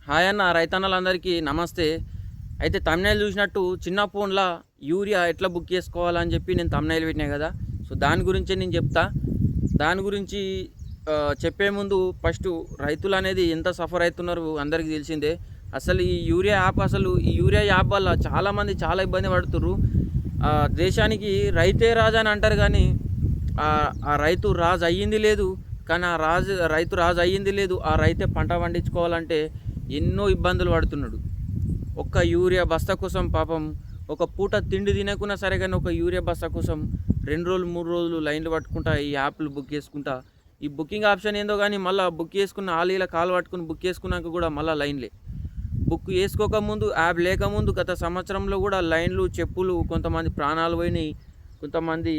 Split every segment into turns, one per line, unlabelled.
Hi అన్న రైతన్నలందరికీ నమస్తే. అయితే తమ్నైల్ చూసినట్టు చిన్న ఫోన్‌ల యూరియా ఎట్లా బుక్ చేసుకోవాలని చెప్పి నేను తమ్నైల్ పెట్టినా కదా! సో, దాని గురించే నేను చెప్తా. దాని గురించి చెప్పే ముందు ఫస్టు రైతులనేది ఎంత సఫర్ అయితున్నారు అందరికీ తెలిసిందే. అసలు ఈ యూరియా యాప్ వల్ల చాలామంది చాలా ఇబ్బంది పడుతుర్రు. దేశానికి రైతే రాజు అని అంటారు గానీ, ఆ రైతు రాజు అయ్యింది లేదు. కానీ రైతు రాజు అయ్యింది లేదు. ఆ రైతే పంట పండించుకోవాలంటే ఎన్నో ఇబ్బందులు పడుతున్నాడు. ఒక్క యూరియా బస్తా కోసం పాపం ఒక పూట తిండి తినకున్నా సరే కానీ ఒక యూరియా బస్తా కోసం 2 రోజులు, 3 రోజులు లైన్‌లు పట్టుకుంటా ఈ యాప్‌లు బుక్ చేసుకుంటా. ఈ బుకింగ్ ఆప్షన్ ఏందో గానీ మళ్ళా బుక్ చేసుకున్న ఈల కాలు పట్టుకొని బుక్ చేసుకున్నాక కూడా మళ్ళా లైన్‌లే. బుక్ చేసుకోకముందు యాప్ లేకముందు గత సంవత్సరంలో కూడా లైన్‌లు, చెప్పులు కొంతమంది ప్రాణాలు పోయినాయి. కొంతమంది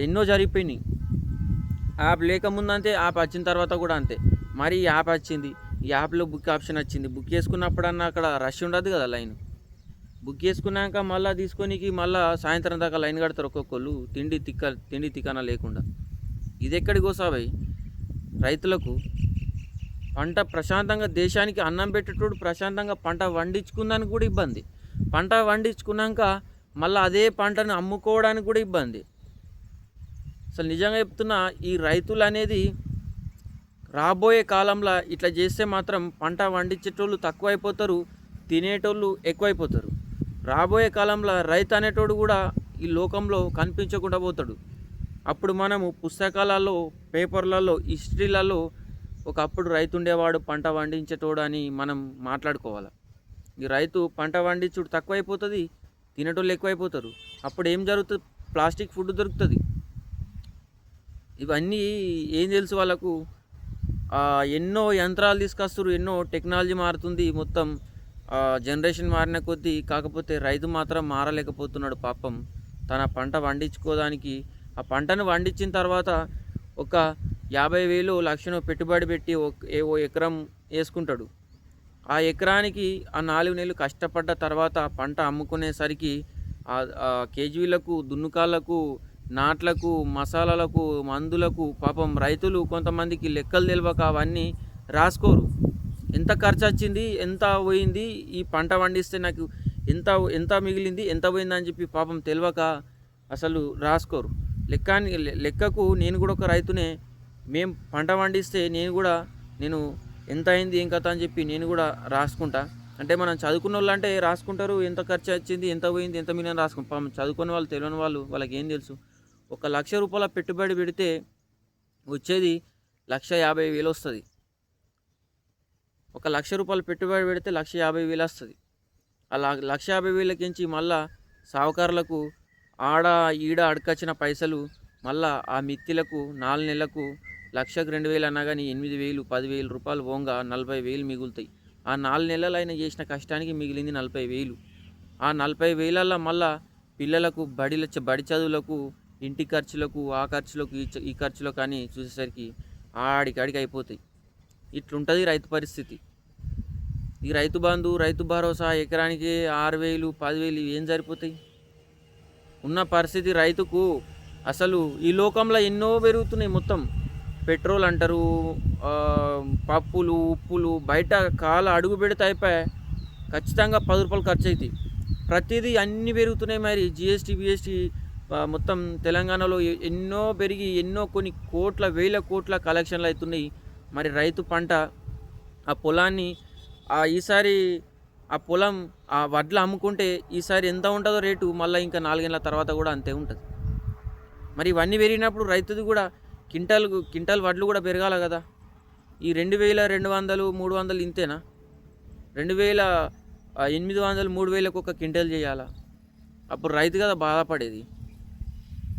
ఎన్నో జరిగిపోయినాయి. యాప్ లేకముందంతే, యాప్ వచ్చిన తర్వాత కూడా అంతే. మరి ఈ యాప్ వచ్చింది. ఈ యాప్‌లో బుక్ ఆప్షన్ వచ్చింది. బుక్ చేసుకున్నప్పుడన్నా అక్కడ రష్ ఉండదు కదా లైన్. బుక్ చేసుకున్నాక మళ్ళా తీసుకోనీకి మళ్ళా సాయంత్రం దాకా లైన్ కడతారు ఒక్కొక్కళ్ళు తిండి తిక్కన లేకుండా. ఇదెక్కడి గోస భయ్! రైతులకు పంట ప్రశాంతంగా దేశానికి అన్నం పెట్టేటోడు ప్రశాంతంగా పంట పండించుకుందానికి కూడా ఇబ్బంది. పంట పండించుకున్నాక మళ్ళా అదే పంటను అమ్ముకోవడానికి కూడా ఇబ్బంది. అసలు నిజంగా చెప్తున్నా ఈ రైతులనేది రాబోయే కాలంలో ఇట్లా చేస్తే మాత్రం పంట పండించేటోళ్ళు తక్కువైపోతారు, తినేటోళ్ళు ఎక్కువైపోతారు. రాబోయే కాలంలో రైతు అనేటోడు కూడా ఈ లోకంలో కనిపించకుండా పోతాడు. అప్పుడు మనము పుస్తకాలలో, పేపర్లలో, హిస్టరీలలో ఒకప్పుడు రైతు ఉండేవాడు పంట పండించేటోడు అని మనం మాట్లాడుకోవాలి. ఈ రైతు పంట పండించుడు తక్కువైపోతుంది, తినేటోళ్ళు ఎక్కువైపోతారు. అప్పుడు ఏం జరుగుతుంది? ప్లాస్టిక్ ఫుడ్ దొరుకుతుంది. ఇవన్నీ ఏం తెలుసు వాళ్ళకు? ఎన్నో యంత్రాలు తీసుకొస్తుర్రు, ఎన్నో టెక్నాలజీ మారుతుంది మొత్తం. జనరేషన్ మారిన కొద్దీ కాకపోతే రైతు మాత్రం మారలేకపోతున్నాడు పాపం. తన పంట పండించుకోవడానికి ఆ పంటను పండించిన తర్వాత ఒక 50,000 లక్షనో పెట్టుబడి పెట్టి ఓ ఎకరం వేసుకుంటాడు. ఆ ఎకరానికి ఆ 4 నెలలు కష్టపడ్డ తర్వాత పంట అమ్ముకునేసరికి కేజీలకు, దున్నుకాళ్ళకు, నాట్లకు, మసాలాలకు, మందులకు పాపం రైతులు కొంతమందికి లెక్కలు తెలవక అవన్నీ రాసుకోరు. ఎంత ఖర్చు వచ్చింది, ఎంత పోయింది, ఈ పంట పండిస్తే నాకు ఎంత ఎంత మిగిలింది, ఎంత పోయిందని చెప్పి పాపం తెలవక అసలు రాసుకోరు. లెక్కకు నేను కూడా ఒక రైతునే. మేము పంట పండిస్తే నేను ఎంత అయింది ఏం కథ అని చెప్పి నేను కూడా రాసుకుంటా. అంటే మనం చదువుకున్న వాళ్ళు అంటే రాసుకుంటారు, ఎంత ఖర్చు వచ్చింది, ఎంత పోయింది, ఎంత మిగిలింది రాసుకుంటాం. పాపం చదువుకునే వాళ్ళు, తెలియని వాళ్ళు వాళ్ళకి ఏం తెలుసు? ₹1,00,000 పెట్టుబడి పెడితే వచ్చేది 1,50,000 వస్తుంది. ₹1,00,000 పెట్టుబడి పెడితే 1,50,000 వస్తుంది. అలా 1,50,000కించి మళ్ళా సావుకారులకు ఆడ ఈడ అడకొచ్చిన పైసలు మళ్ళా ఆ మిత్తిలకు 4 నెలలకు 1,00,000కి 2,000 అన్నా కానీ 8,000, ₹10,000 పోగా 40,000 మిగులుతాయి. ఆ 4 నెలలు ఆయన చేసిన కష్టానికి మిగిలింది 40,000. ఆ 40,000ల్లో మళ్ళా పిల్లలకు బడి చదువులకు, ఇంటి ఖర్చులకు, ఆ ఖర్చులకు, ఈ ఖర్చులకు అని చూసేసరికి ఆడికాడికి అయిపోతాయి. ఇట్లుంటుంది రైతు పరిస్థితి. ఈ రైతు బంధు, రైతు భరోసా ఎకరానికి 6,000, 10,000 ఏం సరిపోతాయి? ఉన్న పరిస్థితి రైతుకు. అసలు ఈ లోకంలో ఎన్నో పెరుగుతున్నాయి మొత్తం. పెట్రోల్ అంటారు, పప్పులు, ఉప్పులు, బయట అడుగు పెడితే అయిపోయి ఖచ్చితంగా ₹10 ఖర్చు అవుతాయి. ప్రతిదీ అన్నీ పెరుగుతున్నాయి. మరి జిఎస్టీ, బిఎస్టీ మొత్తం తెలంగాణలో ఎన్నో పెరిగి ఎన్నో కొన్ని కోట్ల, వేల కోట్ల కలెక్షన్లు అవుతున్నాయి. మరి రైతు పంట ఆ పొలాన్ని ఈసారి ఆ పొలం ఆ వడ్లు అమ్ముకుంటే ఈసారి ఎంత ఉంటుందో రేటు మళ్ళీ ఇంకా 4 ఏళ్ళ తర్వాత కూడా అంతే ఉంటుంది. మరి ఇవన్నీ పెరిగినప్పుడు రైతుది కూడా క్వింటాల్ వడ్లు కూడా పెరగాలి కదా! ఈ 2,200, 300 ఇంతేనా? 2,800, 3,000కు ఒక క్వింటాల్ చేయాలా? అప్పుడు రైతు కదా బాధపడేది.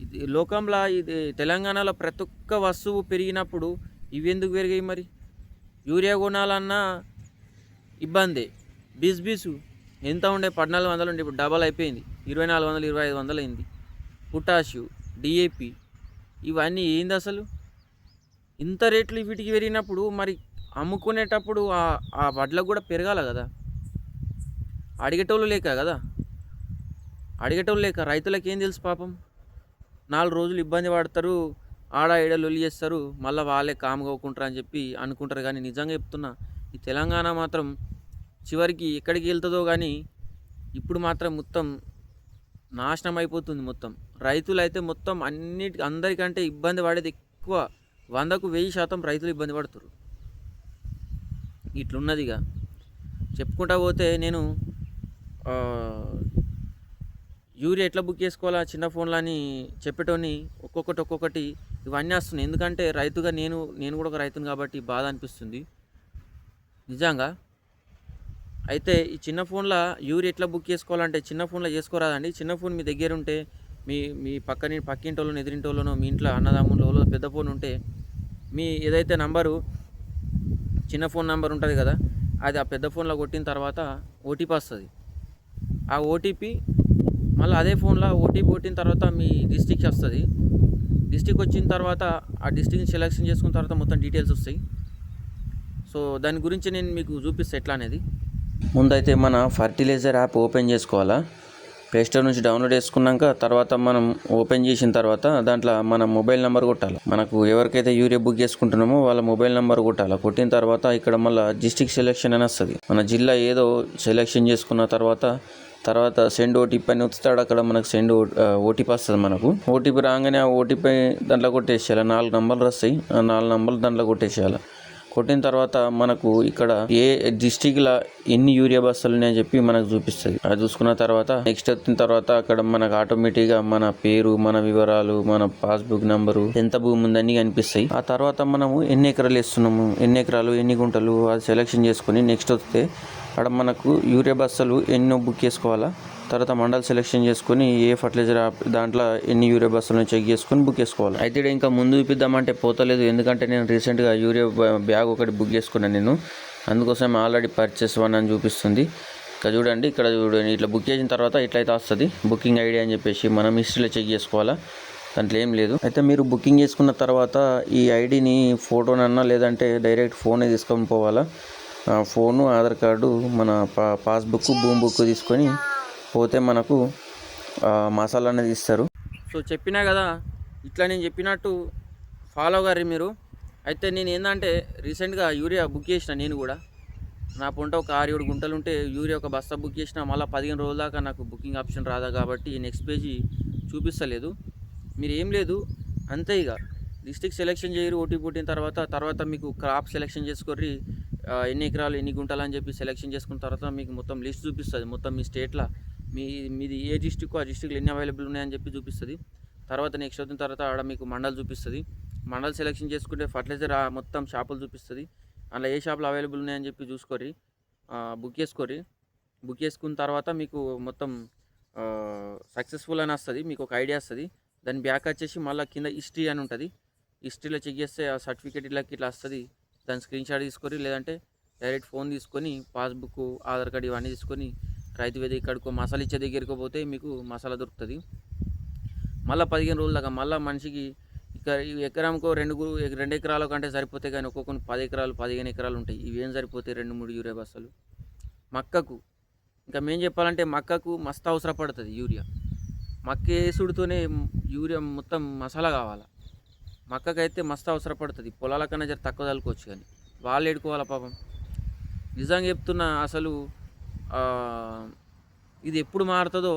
ఇది లోకంలో, ఇది తెలంగాణలో ప్రతి ఒక్క వస్తువు పెరిగినప్పుడు ఇవి ఎందుకు పెరిగాయి మరి? యూరియా కొనాలన్నా ఇబ్బందే. బీసు ఎంత ఉండే 1,400 ఉండే ఇప్పుడు డబల్ అయిపోయింది. 2,400, 2,500 అయింది. పొటాషియం, డిఏపి ఇవన్నీ ఏంది అసలు? ఇంత రేట్లు వీటికి పెరిగినప్పుడు మరి అమ్ముకునేటప్పుడు ఆ వడ్లకు కూడా పెరగాలి కదా! అడిగేటోళ్ళు లేక కదా! అడిగేటోళ్ళు లేక రైతులకు ఏం తెలుసు పాపం. 4 రోజులు ఇబ్బంది పడతారు, ఆడ ఈడ లొల్లి చేస్తారు, మళ్ళీ వాళ్ళే కామ్గా ఊకుంటారు అని చెప్పి అనుకుంటారు. కానీ నిజంగా చెప్తున్నా, ఈ తెలంగాణ మాత్రం చివరికి ఎక్కడికి వెళ్తుందో కానీ ఇప్పుడు మాత్రం మొత్తం నాశనం అయిపోతుంది. మొత్తం రైతులు అయితే మొత్తం అందరికంటే ఇబ్బంది పడేది ఎక్కువ, 100కు 1000% రైతులు ఇబ్బంది పడుతున్నారు. ఇట్లున్నదిగా చెప్పుకుంటా పోతే నేను యూరియా ఎట్లా బుక్ చేసుకోవాలా చిన్న ఫోన్లో అని చెప్పేటోని ఒక్కొక్కటి ఇవన్నీ వస్తున్నాయి. ఎందుకంటే రైతుగా నేను కూడా ఒక రైతుని కాబట్టి బాధ అనిపిస్తుంది నిజంగా. అయితే ఈ చిన్న ఫోన్లో యూరియా ఎట్లా బుక్ చేసుకోవాలంటే చిన్న ఫోన్లో చేసుకోరాదండి. చిన్న ఫోన్ మీ దగ్గర ఉంటే మీ పక్కింటి వాళ్ళను ఎదిరింటి వాళ్ళను మీ ఇంట్లో అన్నదమ్ములు పెద్ద ఫోన్ ఉంటే మీ ఏదైతే నంబరు చిన్న ఫోన్ నెంబర్ ఉంటుంది కదా, అది ఆ పెద్ద ఫోన్లో కొట్టిన తర్వాత ఓటీపీ వస్తుంది. ఆ ఓటీపీ మళ్ళీ అదే ఫోన్లో ఓటీపీ కొట్టిన తర్వాత మీ డిస్టిక్ వస్తుంది. డిస్టిక్ వచ్చిన తర్వాత ఆ డిస్టిక్ని సెలెక్షన్ చేసుకున్న తర్వాత మొత్తం డీటెయిల్స్ వస్తాయి. సో దాని గురించి నేను మీకు చూపిస్తాను ఎట్లా అనేది. ముందైతే మన ఫర్టిలైజర్ యాప్ ఓపెన్ చేసుకోవాలా. ప్లేస్టోర్ నుంచి డౌన్లోడ్ చేసుకున్నాక తర్వాత మనం ఓపెన్ చేసిన తర్వాత దాంట్లో మన మొబైల్ నెంబర్ కొట్టాలి. మనకు ఎవరికైతే యూరియా బుక్ చేసుకుంటున్నామో వాళ్ళ మొబైల్ నెంబర్ కొట్టాలి. కొట్టిన తర్వాత ఇక్కడ మళ్ళీ డిస్ట్రిక్ట్ సెలెక్షన్ అని వస్తుంది. మన జిల్లా ఏదో సెలెక్షన్ చేసుకున్న తర్వాత సెండ్ ఓటీపీ అని వస్తాడు. అక్కడ మనకు సెండ్ ఓటీపీ వస్తుంది. మనకు ఓటీపీ రాగానే ఆ ఓటీపీ దాంట్లో కొట్టేసేయాలి. 4 నంబర్లు వస్తాయి. ఆ 4 నంబర్లు దాంట్లో కొట్టేసేయాలి. కొట్టిన తర్వాత మనకు ఇక్కడ ఏ డిస్టిక్లో ఎన్ని యూరియా బస్తాలు ఉన్నాయని చెప్పి మనకు చూపిస్తుంది. అది చూసుకున్న తర్వాత నెక్స్ట్ వచ్చిన తర్వాత అక్కడ మనకు ఆటోమేటిక్గా మన పేరు, మన వివరాలు, మన పాస్బుక్ నెంబరు, ఎంత భూమి ఉందని కనిపిస్తాయి. ఆ తర్వాత మనము ఎన్ని ఎకరాలు వేస్తున్నాము, ఎన్ని ఎకరాలు, ఎన్ని గుంటలు అది సెలెక్షన్ చేసుకుని నెక్స్ట్ వస్తే అక్కడ మనకు యూరియా బస్తాలు ఎన్నో బుక్ చేసుకోవాలా. తర్వాత మండల్ సెలెక్షన్ చేసుకొని ఏ ఫర్టిలైజర్ దాంట్లో ఎన్ని యూరియా బస్తాలను చెక్ చేసుకొని బుక్ చేసుకోవాలి. అయితే ఇక్కడ ఇంకా ముందు చూపిద్దామంటే పోతలేదు. ఎందుకంటే నేను రీసెంట్గా యూరియా బ్యాగ్ ఒకటి బుక్ చేసుకున్నాను నేను. అందుకోసం ఆల్రెడీ పర్చేస్ 1 అని చూపిస్తుంది. ఇక్కడ చూడండి ఇట్లా బుక్ చేసిన తర్వాత ఇట్లయితే వస్తుంది బుకింగ్ ఐడి అని చెప్పేసి మనం హిస్టరీలో చెక్ చేసుకోవాలా. దాంట్లో ఏం లేదు. అయితే మీరు బుకింగ్ చేసుకున్న తర్వాత ఈ ఐడిని ఫోటోనన్నా లేదంటే డైరెక్ట్ ఫోనే తీసుకొని పోవాలా. ఫోను, ఆధార్ కార్డు, మన పాస్బుక్, భూమి బుక్ తీసుకొని పోతే మనకు మసాలా అనేది ఇస్తారు. సో చెప్పినా కదా, ఇట్లా నేను చెప్పినట్టు ఫాలో గారి మీరు. అయితే నేను ఏంటంటే రీసెంట్గా యూరియా బుక్ చేసిన. నేను కూడా నా పొంట ఒక 6-7 గుంటలు ఉంటే యూరియా ఒక బస్తా బుక్ చేసిన. మళ్ళీ 15 రోజుల దాకా నాకు బుకింగ్ ఆప్షన్ రాదా కాబట్టి నెక్స్ట్ పేజీ చూపిస్తలేదు. మీరు ఏం లేదు అంతే, ఇక డిస్ట్రిక్ట్ సెలెక్షన్ చేయరు. ఓటీపీ పుట్టిన తర్వాత మీకు క్రాప్ సెలెక్షన్ చేసుకోర్రి, ఎన్ని ఎకరాలు ఎన్ని గుంటలు అని చెప్పి సెలెక్షన్ చేసుకున్న తర్వాత మీకు మొత్తం లిస్ట్ చూపిస్తుంది. మొత్తం మీ స్టేట్లో మీది ఏ డిస్ట్రిక్ట్ ఆ డిస్ట్రిక్ట్లో ఎన్ని అవైలబుల్ ఉన్నాయని చెప్పి చూపిస్తుంది. తర్వాత నెక్స్ట్ వచ్చిన తర్వాత ఆడ మీకు మండల్ చూపిస్తుంది. మండల్ సెలెక్షన్ చేసుకుంటే ఫర్టిలైజర్ మొత్తం షాపులు చూపిస్తుంది. అందులో ఏ షాపులు అవైలబుల్ ఉన్నాయని చెప్పి చూసుకోర్రి, బుక్ చేసుకోర్రి. బుక్ చేసుకున్న తర్వాత మీకు మొత్తం సక్సెస్ఫుల్ అని వస్తుంది. మీకు ఒక ఐడియా వస్తుంది. దాని బ్యాక్ వచ్చేసి మళ్ళీ కింద హిస్టరీ అని ఉంటుంది. హిస్టరీలో చెక్ చేస్తే ఆ సర్టిఫికేట్ ఇట్లా వస్తుంది. దాని స్క్రీన్ షాట్ తీసుకొని లేదంటే డైరెక్ట్ ఫోన్ తీసుకొని పాస్బుక్, ఆధార్ కార్డు ఇవన్నీ తీసుకొని రైతు వేదిక ఇక్కడికో మసాలా ఇచ్చే దగ్గరికి పోతే మీకు మసాలా దొరుకుతుంది. మళ్ళీ 15 రోజుల దాకా మళ్ళీ మనిషికి ఇక్కడ ఎకరాంకో 2 ఎకరాల కంటే సరిపోతే కానీ ఒక్కొక్కరికి 10 ఎకరాలు 15 ఎకరాలు ఉంటాయి. ఇవేం సరిపోతాయి 2-3 యూరియా బస్తాలు. మక్కకు ఇంకా మేము చెప్పాలంటే మక్కకు మస్తు అవసరపడుతుంది యూరియా. మక్క వేసుడుతోనే యూరియా మొత్తం మసాలా కావాలి. మక్కకైతే మస్తు అవసరపడుతుంది. పొలాల కన్నా జర తక్కువ తలుకోవచ్చు కానీ వాళ్ళు ఎడుకోవాలి పాపం. నిజంగా చెప్తున్నా, అసలు ఇది ఎప్పుడు మారుతుందో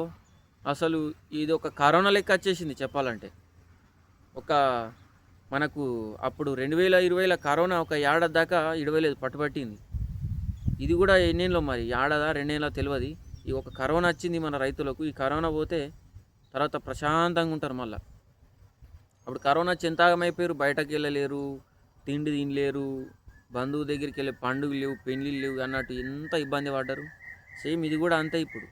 అసలు. ఇది ఒక కరోనా లెక్క వచ్చేసింది చెప్పాలంటే. మనకు అప్పుడు 2020లో కరోనా ఒక ఏడాది దాకా ఇడవలేదు, పట్టుబట్టింది. ఇది కూడా ఎన్నేళ్ళలో మరి, ఏడాదా 2 ఏళ్ళ తెలియదు. ఈ ఒక కరోనా వచ్చింది మన రైతులకు. ఈ కరోనా పోతే తర్వాత ప్రశాంతంగా ఉంటారు. మళ్ళీ అప్పుడు కరోనా చింతాగమైపోయారు, బయటకు వెళ్ళలేరు, తిండి తినలేరు, బంధువు దగ్గరికి వెళ్ళే పండుగలు లేవు, పెళ్ళిళ్ళు లేవు అన్నట్టు ఎంత ఇబ్బంది పడ్డారు. సేమ్ ఇది కూడా అంతే. ఇప్పుడు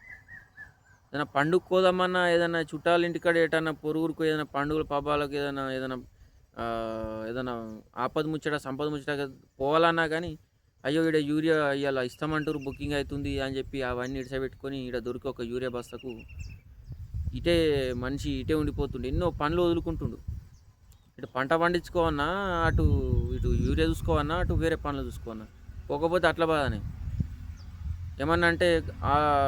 ఏదైనా పండుగ కోదామన్నా, ఏదైనా చుట్టాల ఇంటికాడ ఏటన్నా పొరుగురికి ఏదైనా పండుగల పబ్బాలకు ఏదైనా ఆపద ముచ్చట సంపద ముచ్చట పోవాలన్నా కానీ అయ్యో ఈడ యూరియా ఇవాళ ఇస్తామంటారు, బుకింగ్ అవుతుంది అని చెప్పి అవన్నీ ఇడిసబెట్టుకొని ఈడ దొరికి ఒక యూరియా బస్తాకు మనిషి ఇటే ఉండిపోతుండే. ఎన్నో పనులు వదులుకుంటుండు. ఇటు పంట పండించుకోవన్నా, ఇటు యూరియా చూసుకోవన్నా, అటు వేరే పనులు చూసుకోవన్నా. పోకపోతే అట్లా బాధనే. ఏమన్నా అంటే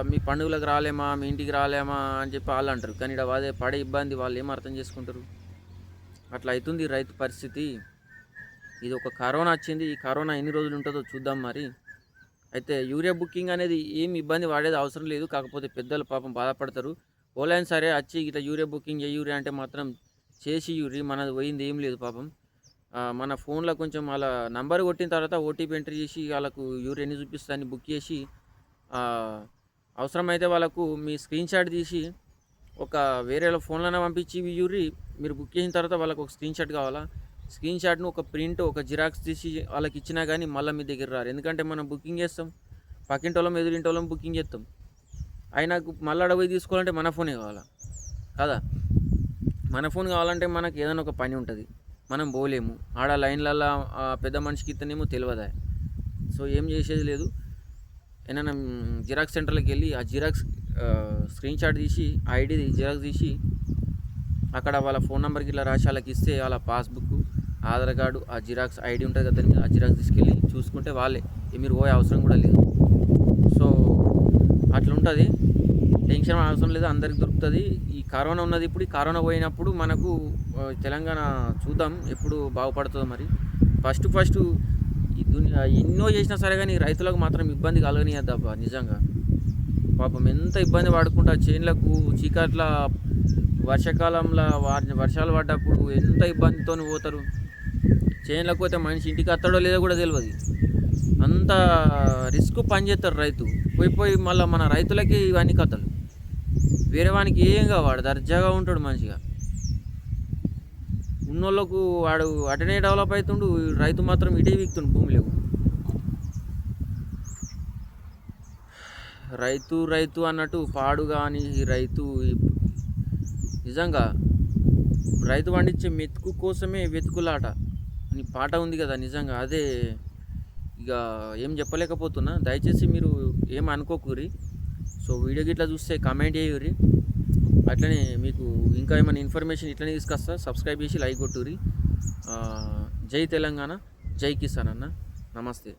మీ పండుగలకు రాలేమా, మీ ఇంటికి రాలేమా అని చెప్పి వాళ్ళు అంటారు. కానీ ఇక్కడ అదే పడే ఇబ్బంది వాళ్ళు ఏం అర్థం చేసుకుంటారు. అట్లా అవుతుంది రైతు పరిస్థితి. ఇది ఒక కరోనా వచ్చింది. ఈ కరోనా ఎన్ని రోజులు ఉంటుందో చూద్దాం మరి. అయితే యూరియా బుకింగ్ అనేది ఏమి ఇబ్బంది పడేది అవసరం లేదు. కాకపోతే పెద్దలు పాపం బాధపడతారు. ఓలైనా సరే వచ్చి ఇట్లా యూరియా బుకింగ్ చెయ్యుర్రి అంటే మాత్రం చేసియుర్రి. మనది పోయింది ఏం లేదు పాపం. మన ఫోన్‌లో కొంచెం ఆళ్ళ నంబర్ కొట్టిన తర్వాత ఓటీపీ ఎంటర్ చేసి ఆళ్ళకు యూరియా ఎన్ని చూపిస్తే అన్ని బుక్ చేసి ఆహ్, అవసరమైతే వాళ్ళకు మీ స్క్రీన్‌షాట్ తీసి ఒక వేరేళ్ళ ఫోన్‌లోనే పంపించి ఇయ్యుర్రి. మీరు బుక్ చేసిన తర్వాత వాళ్ళకి ఒక స్క్రీన్‌షాట్ కావాలా? స్క్రీన్‌షాట్‌ను ఒక ప్రింట్, ఒక జిరాక్స్ తీసి వాళ్ళకిచ్చినా గానీ మళ్ళా మీ దగ్గర రారు. ఎందుకంటే మనం బుకింగ్ చేస్తాం. పక్కింటోళ్ళం, ఎదురింటోళ్ళం బుకింగ్ చేస్తాం. ఆయనకు మళ్ళా ఆడ పోయి తీసుకోవాలంటే మన ఫోనే కావాలా? కదా! మన ఫోన్ కావాలంటే మనకి ఏదైనా ఒక పని ఉంటది. మనం పోలేము. ఆడ లైన్‌లల్ల పెద్ద మనిషికి ఇత్తనేమో తెలవదాయె. సో, ఏం చేసేది లేదు. ఏనైనా జిరాక్స్ సెంటర్‌లకెళ్ళి ఆ జిరాక్స్ స్క్రీన్‌షాట్ తీసి ఐడీది జిరాక్స్ తీసి అక్కడ వాళ్ళ ఫోన్ నంబర్‌కి ఇట్లా రాసి ఆళ్ళకిస్తే ఆళ్ళ పాస్‌బుక్కు, ఆధార్ కార్డు, ఆ జిరాక్స్ ఐడీ ఉంటది కదా! దాని మీద ఆ జిరాక్స్ తీసుకెళ్ళి చూసుకుంటే వాళ్ళే. మీరు పోయే అవసరం కూడా లేదు. సో, అట్లుంటది. టెన్షన్ అవసరం లేదు. అందరికి దొరుకుతది. ఈ కరోనా ఉన్నది ఇప్పుడు. ఈ కరోనా పోయినప్పుడు మనకు తెలంగాణ చూద్దాం ఎప్పుడు బాగుపడుతదో మరి. ఫస్ట్ ఈ దునియా ఎన్నో చేసినా సరే గానీ రైతులకు మాత్రం ఇబ్బంది కలగనీయద్దబ్బా నిజంగా. పాపం ఎంత ఇబ్బంది పడుకుంటా చేన్లకు చీకట్ల వర్షాకాలంలో వర్షాలు పడ్డప్పుడు ఎంత ఇబ్బందితోని పోతారు. చేన్లకు పోతే మనిషి ఇంటికి వస్తాడో లేదో కూడా తెలవది. అంత రిస్క్ పని చేస్తాడు రైతు. పోయి మళ్ళా మన రైతులకి ఇవన్నీ కథలు. వేరే వానికి ఏం కాదు వాడు దర్జాగా ఉంటాడు మంచిగా. ఉన్నోళ్ళకు వాడు అటనే డెవలప్ అవుతుండు. రైతు మాత్రం ఇటే వీక్తుండు భూమిలోకి. రైతు అన్నట్టు పాడు గాని రైతు నిజంగా రైతు పండించే మెతుకు కోసమే వెతుకులాట అని పాట ఉంది కదా నిజంగా. అదే ఇక ఏం చెప్పలేకపోతున్నా. దయచేసి మీరు ఏం అనుకోకుర్రి. సో, వీడియో గిట్లా చూస్తే కామెంట్ చేయుర్రి. అట్లనే మీకు ఇంకా ఏమైనా ఇన్ఫర్మేషన్ ఇట్లనే తీసుకొస్తా. సబ్స్క్రైబ్ చేసి లైక్ కొట్టుర్రి. జై తెలంగాణ, జై కిసాన్ అన్న. నమస్తే.